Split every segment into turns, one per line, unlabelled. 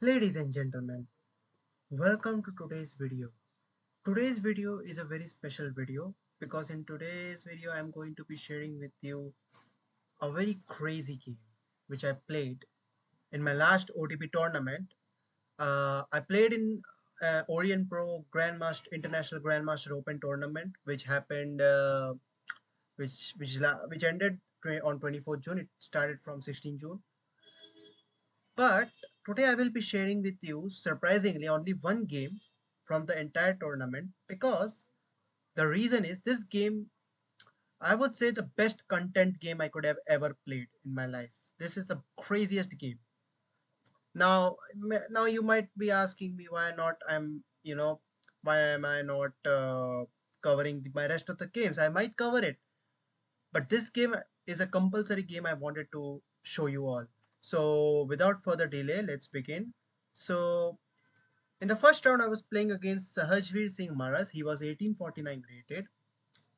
Ladies and gentlemen, welcome to today's video. Today's video is a very special video because in today's video I'm going to be sharing with you a very crazy game which I played in my last OTP tournament. I played in Orient Pro Grandmaster International Grandmaster Open tournament which happened which ended on 24th June. It started from 16th June. But today I will be sharing with you, surprisingly, only one game from the entire tournament because the reason is this game, I would say, the best content game I could have ever played in my life. This is the craziest game. Now you might be asking me why not why am I not covering my rest of the games? I might cover it, but this game is a compulsory game I wanted to show you all. So without further delay, let's begin. So in the first round, I was playing against Sahajveer Singh Maras. He was 1849 rated.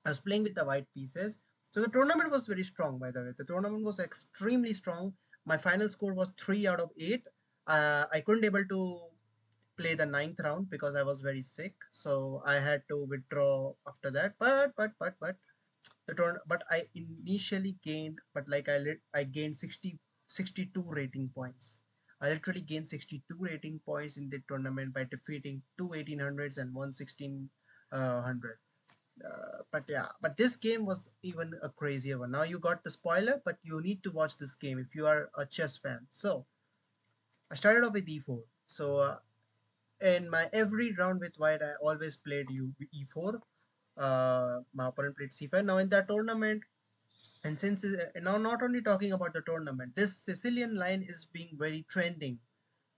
I was playing with the white pieces. So the tournament was very strong, by the way. The tournament was extremely strong. My final score was 3 out of 8. I couldn't able to play the ninth round because I was very sick. So I had to withdraw after that. But but I initially gained, but like I gained 62 rating points. I literally gained 62 rating points in the tournament by defeating two 1800s and one 1600. But yeah, but this game was even a crazier one. Now you got the spoiler, but you need to watch this game if you are a chess fan. So I started off with e4. So in my every round with white, I always played e4. My opponent played c5. Now in that tournament, and since now not only talking about the tournament, this Sicilian line is being very trending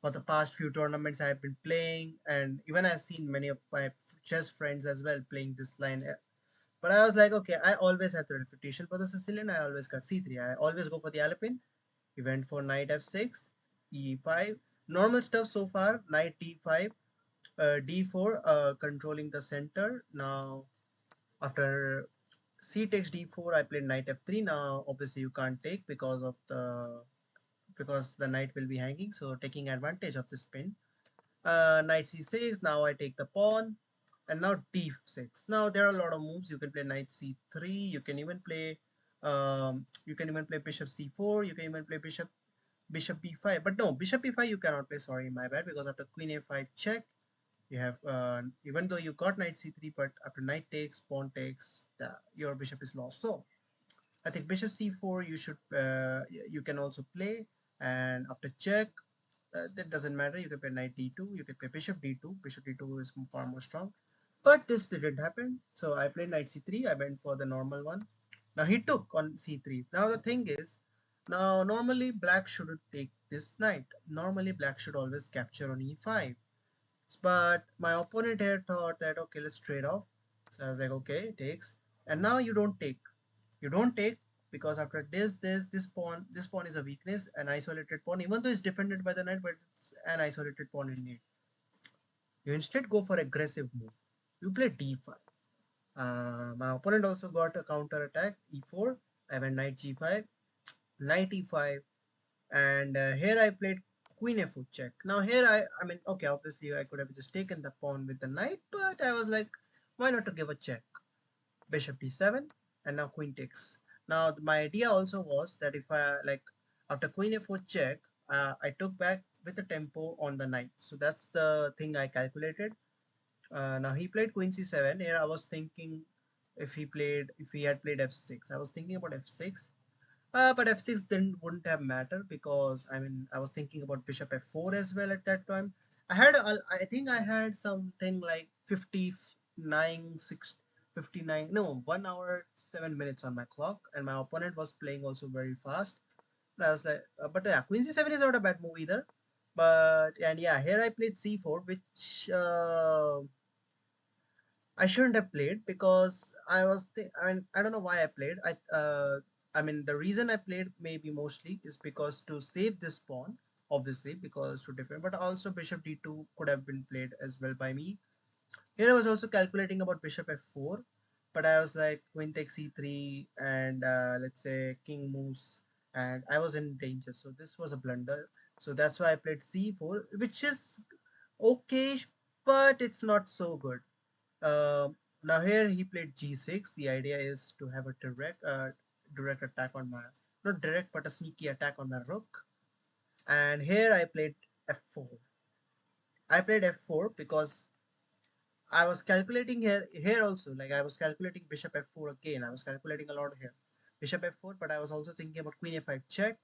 for the past few tournaments I've been playing, and even I've seen many of my chess friends as well playing this line. But I was like, okay, I always had the reputation for the Sicilian. I always got c3. I always go for the Alpine. He went for knight f6, e5. Normal stuff so far. Knight d5, d4, controlling the center. Now after c takes d4, I played knight f3. Now obviously you can't take because the knight will be hanging, so taking advantage of this pin. Knight c6. Now I take the pawn, and now d6. Now there are a lot of moves. You can play knight c3. You can even play bishop c4. You can even play bishop b5. But no, bishop b5 you cannot play. Sorry, my bad. Because after queen a5 check, you have even though you got knight c3, but after knight takes, pawn takes, your bishop is lost. So I think bishop c4 you can also play, and after check, that doesn't matter. You can play knight d2. You can play bishop d2. Bishop d2 is far more strong, but this didn't happen. So I played knight c3. I went for the normal one. Now he took on c3. Now the thing is, now normally black shouldn't take this knight. Normally black should always capture on e5. But my opponent here thought that okay, let's trade off. So I was like, okay, takes. And now you don't take. You don't take because after this pawn is a weakness, an isolated pawn, even though it's defended by the knight, but it's an isolated pawn in need. You instead go for aggressive move. You play d5. My opponent also got a counter attack, e4. I went knight g5, knight e5, and here I played queen f4 check. Now here I mean, okay, obviously I could have just taken the pawn with the knight, but I was like, why not to give a check? Bishop d7, and now queen takes. Now my idea also was that if I like after queen f4 check, I took back with the tempo on the knight. So that's the thing I calculated. Now he played queen c7. Here I was thinking if he had played f6. I was thinking about f6. But f6 then wouldn't have mattered because I mean I was thinking about bishop f4 as well at that time. I think I had something like 59 6 59 no 1 hour 7 minutes on my clock, and my opponent was playing also very fast. And I was like, but yeah, queen c7 is not a bad move either. But and yeah, here I played c4, which I shouldn't have played because I mean I don't know why I played. I mean the reason I played maybe mostly is because to save this pawn, obviously because to defend, but also bishop d2 could have been played as well by me. Here I was also calculating about bishop f4, but I was like queen takes c3 and let's say king moves, and I was in danger. So this was a blunder. So that's why I played c4, which is okay, but it's not so good. Now here he played g6. The idea is to have a direct attack on my, not direct, but a sneaky attack on my rook. And here I played f4. I played f4 because I was calculating here also. Like I was calculating bishop f4 again. I was calculating a lot here. Bishop f4, but I was also thinking about queen f5 check.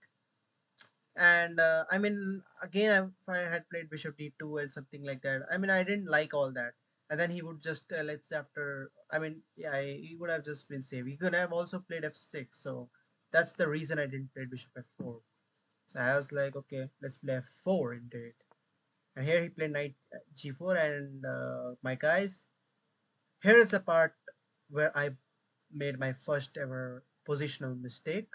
And I mean, again, if I had played bishop d2 and something like that, I mean, I didn't like all that. And then he would just, let's say after, I mean, yeah, he would have just been safe. He could have also played f6. So that's the reason I didn't play bishop f4. So I was like, okay, let's play f4 indeed. And here he played knight g4. And my guys, here is the part where I made my first ever positional mistake.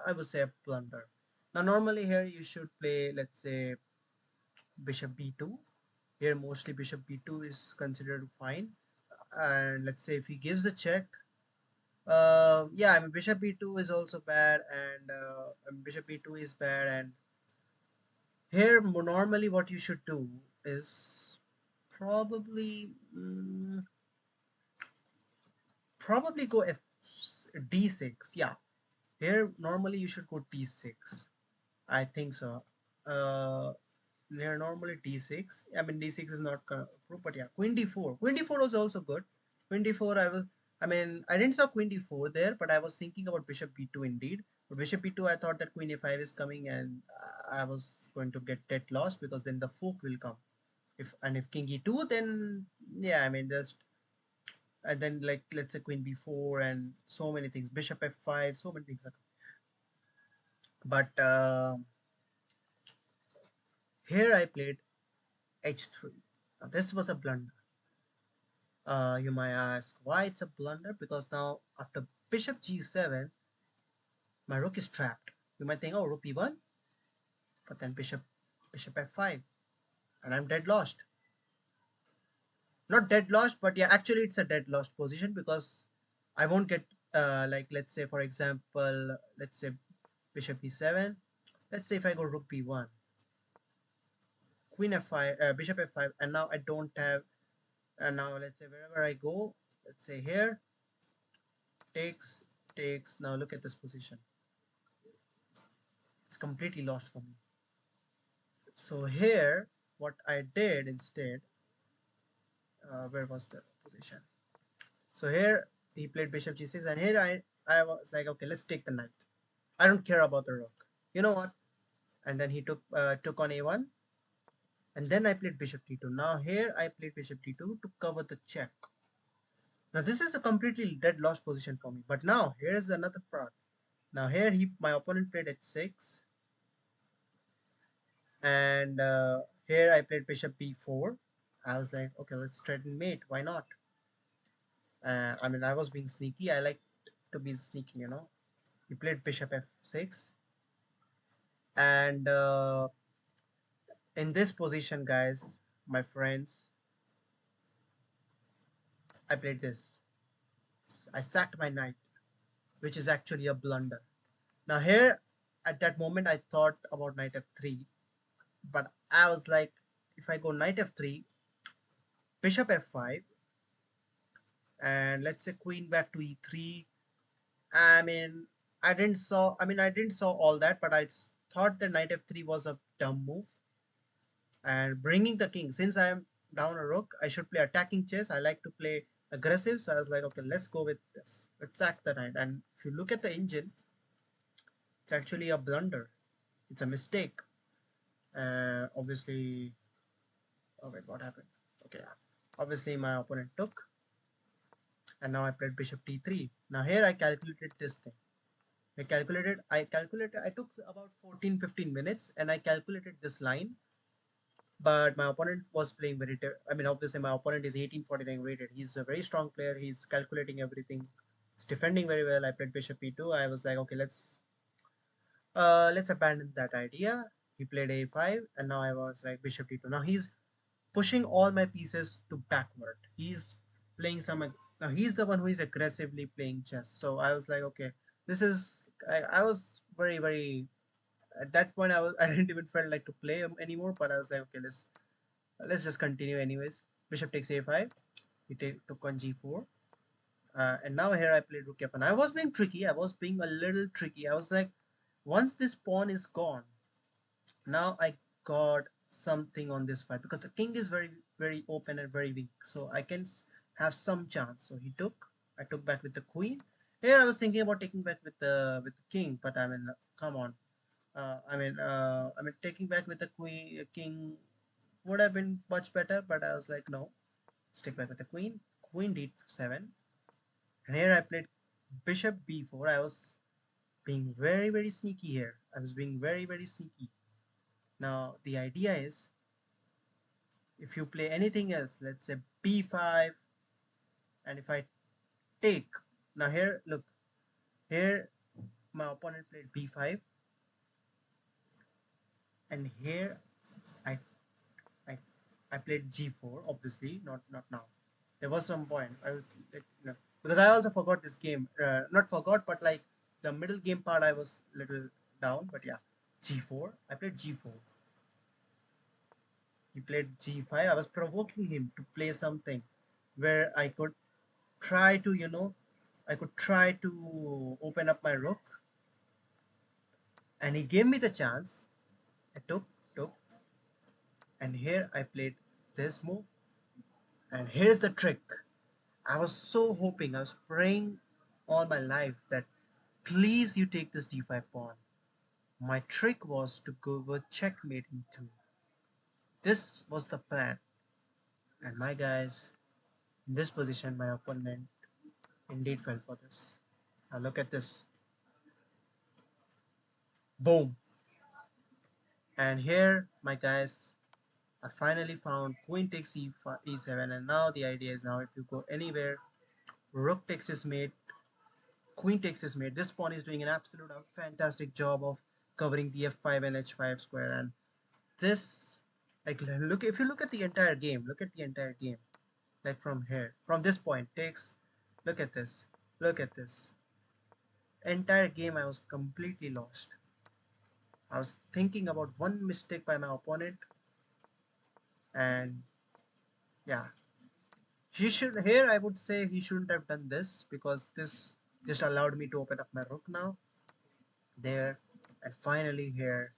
I would say a blunder. Now, normally here you should play, let's say, bishop b2. Here, mostly bishop b2 is considered fine. And let's say if he gives a check, yeah, I mean, bishop b2 is also bad, and bishop b2 is bad. And here, normally, what you should do is probably probably go d6. Yeah, here normally you should go d6. I think so. Uh, They're normally d6. I mean, d6 is not proof, but yeah, queen d4. Queen d4 was also good. Queen d4, I mean, I didn't saw queen d4 there, but I was thinking about bishop b2 indeed. But bishop b2, I thought that queen a5 is coming, and I was going to get dead lost because then the fork will come. If king e2, then yeah, I mean, just and then like let's say queen b4 and so many things, bishop f5, so many things. But here I played h3. Now, this was a blunder. You might ask why it's a blunder, because now after bishop g7, my rook is trapped. You might think, oh, rook e1, but then bishop f5, and I'm dead lost. Not dead lost, but yeah, actually it's a dead lost position because I won't get like let's say for example, let's say bishop e7. Let's say if I go rook b1, queen f5, bishop f5, and now I don't have. And now let's say wherever I go, let's say here takes takes. Now look at this position. It's completely lost for me. So here, what I did instead, where was the position? So here he played bishop g6, and here I was like, okay, let's take the knight. I don't care about the rook. You know what? And then he took on a1, and then I played bishop d2. Now here I played bishop d2 to cover the check. Now this is a completely dead lost position for me. But now here is another part. Now here my opponent played h6, and here I played bishop b4. I was like, okay, let's threaten mate. Why not? I mean, I was being sneaky. I like to be sneaky, you know. He played bishop f6, and in this position, guys, my friends, I played this. I sacked my knight, which is actually a blunder. Now here, at that moment, I thought about knight f3, but I was like, if I go knight f3, bishop f5, and let's say queen back to e3. I mean, I didn't saw all that, but thought that knight f3 was a dumb move. And bringing the king, since I am down a rook, I should play attacking chess. I like to play aggressive, so I was like, okay, let's go with this. Let's sack the knight. And if you look at the engine, it's actually a blunder. It's a mistake. Obviously, oh wait, what happened? Okay, yeah. Obviously my opponent took, and now I played bishop d3. Now here I calculated this thing. I took about 14-15 minutes, and I calculated this line, but my opponent was playing I mean, obviously my opponent is 1849 rated. He's a very strong player. He's calculating everything. He's defending very well. I played bishop e2. I was like, okay, let's abandon that idea. He played a5, and now I was like bishop d2. Now he's pushing all my pieces to backward. He's playing now he's the one who is aggressively playing chess. So I was like, okay, this is I was very At that point, I didn't even felt like to play anymore. But I was like, okay, let's just continue anyways. Bishop takes a5. Took on g4. And now here I played rook f1. I was being tricky. I was being a little tricky. I was like, once this pawn is gone, now I got something on this fight because the king is very open and very weak. So I can have some chance. So he took. I took back with the queen. Here I was thinking about taking back with the king, but I mean, come on. Taking back with the queen, king would have been much better. But I was like, no, stick back with the queen. Queen d7. And here I played bishop b4. I was being very sneaky here. I was being very sneaky. Now the idea is if you play anything else, let's say b5, and if I take, now here, look, here my opponent played b5, and here I I, I played g4, obviously, not now. There was some point. Because I also forgot this game. Not forgot, but like the middle game part, I was little down. But yeah, g4. I played g4. He played g5. I was provoking him to play something where I could try to, I could try to open up my rook, and he gave me the chance. I took, and here I played this move, and here's the trick. I was so hoping, I was praying all my life that please you take this d5 pawn. My trick was to go with checkmate in 2. This was the plan, and my guys, in this position, my opponent indeed fell for this. Now look at this. Boom. And here, my guys, I finally found queen takes e7, and now the idea is now if you go anywhere, rook takes his mate, queen takes his mate. This pawn is doing an absolute fantastic job of covering the f5 and h5 square, and this, like, look, if you look at the entire game, like from here, from this point takes, look at this, look at this. Entire game I was completely lost. I was thinking about one mistake by my opponent, and yeah, he should, here I would say he shouldn't have done this because this just allowed me to open up my rook now, there, and finally here.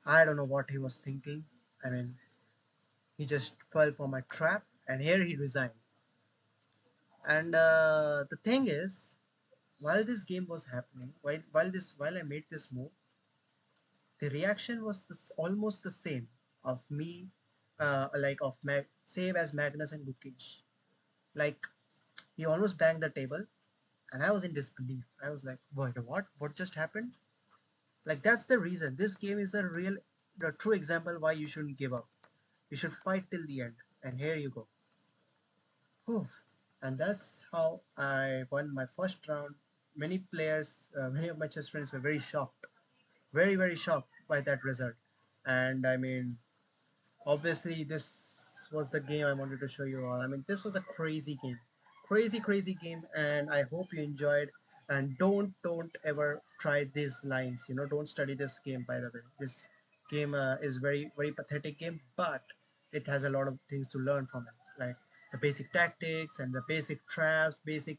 I don't know what he was thinking. I mean, he just fell for my trap, and here he resigned. And the thing is, while this game was happening, while I made this move, the reaction was almost the same of me, like of same as Magnus and Lukic. Like he almost banged the table, and I was in disbelief. I was like, "What? What? What just happened?" Like that's the reason. This game is the true example why you shouldn't give up. You should fight till the end. And here you go. Whew. And that's how I won my first round. Many players, many of my chess friends were very shocked, very shocked by that result. And I mean, obviously, this was the game I wanted to show you all. I mean, this was a crazy game, crazy game, and I hope you enjoyed. And don't ever try these lines. Don't study this game. By the way, this game is very pathetic game, but it has a lot of things to learn from it, like the basic tactics and the basic traps, basic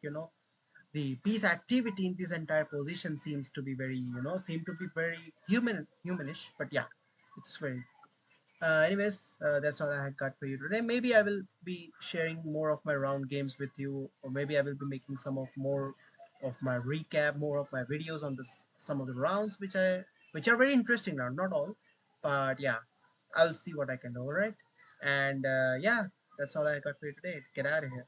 the piece activity in this entire position seems to be very humanish. But yeah, it's very that's all I had got for you today. Maybe I will be sharing more of my round games with you, or maybe I will be making some of more of my recap, more of my videos on this some of the rounds which are very interesting now. Not all, but yeah, I'll see what I can do. All right, and yeah, that's all I got for you today. Get out of here.